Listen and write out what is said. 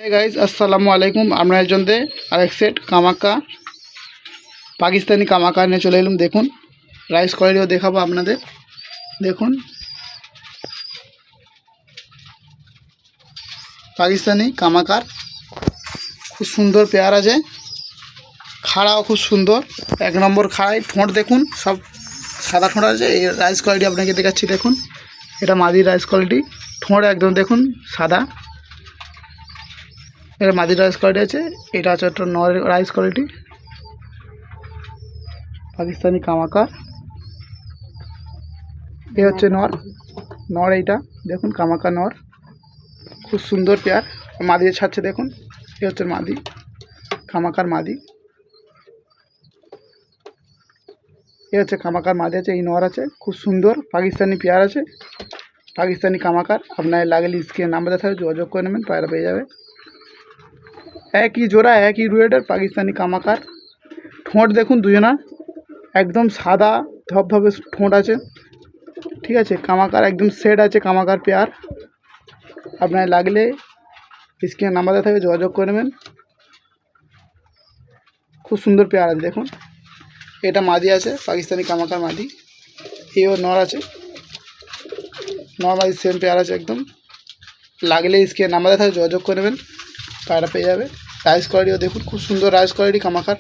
Guys আসসালামু আলাইকুম। আমরা একজনতে আরেক সেট কামাকা পাকিস্তানি কামাকা নিয়ে চলে এলাম। দেখুন রাইস কোয়ালিটিও দেখাবো আপনাদের। দেখুন পাকিস্তানি কামাকার খুব সুন্দর পেয়ার আছে, খাড়াও খুব সুন্দর, এক নম্বর খাড়াই। ঠোঁট দেখুন সব সাদা ঠোঁট আছে। এই রাইস কোয়ালিটি আপনাকে দেখাচ্ছি। দেখুন এটা মাদির রাইস কোয়ালিটি, ঠোঁট একদম দেখুন সাদা। এটা মাদির রাইস কোয়ালিটি আছে। এটা হচ্ছে একটা নর রাইস কোয়ালিটি পাকিস্তানি কামাকার। এ হচ্ছে নর এইটা দেখুন কামাকা নর, খুব সুন্দর পেয়ার। মাদি ছাড়ছে দেখুন, এ হচ্ছে মাদি কামাকার মাদি। এ হচ্ছে কামাকার মাদি আছে, এই নর আছে, খুব সুন্দর পাকিস্তানি পেয়ার আছে পাকিস্তানি কামাকার। আপনার লাগলে স্ক্রিনে নাম্বার দেওয়া থাকবে, যোগাযোগ করে নেবেন, পায়রা পেয়ে যাবে। একই জোড়া একই রুয়েটের পাকিস্তানি কামাকার। ঠোঁট দেখুন দুজনা একদম সাদা ধবধবে ঠোঁট আছে, ঠিক আছে। কামাকার একদম সেট আছে কামাকার পেয়ার। আপনার লাগলে স্ক্রিনে নাম্বার দেওয়া থাকবে, যোগাযোগ করে নেবেন। খুব সুন্দর পেয়ার আছে দেখুন। এটা মাদি আছে পাকিস্তানি কামাকার মাদি। এও নর আছে, নর মাদি সেম পেয়ার আছে একদম। লাগলে স্ক্রিনে নাম্বার দেওয়া থাকবে, যোগাযোগ করে নেবেন, পায়রা পেয়ে যাবে। রাইস কোয়ালিটিও দেখুন খুব সুন্দর রাইস কোয়ালিটি কামাকার।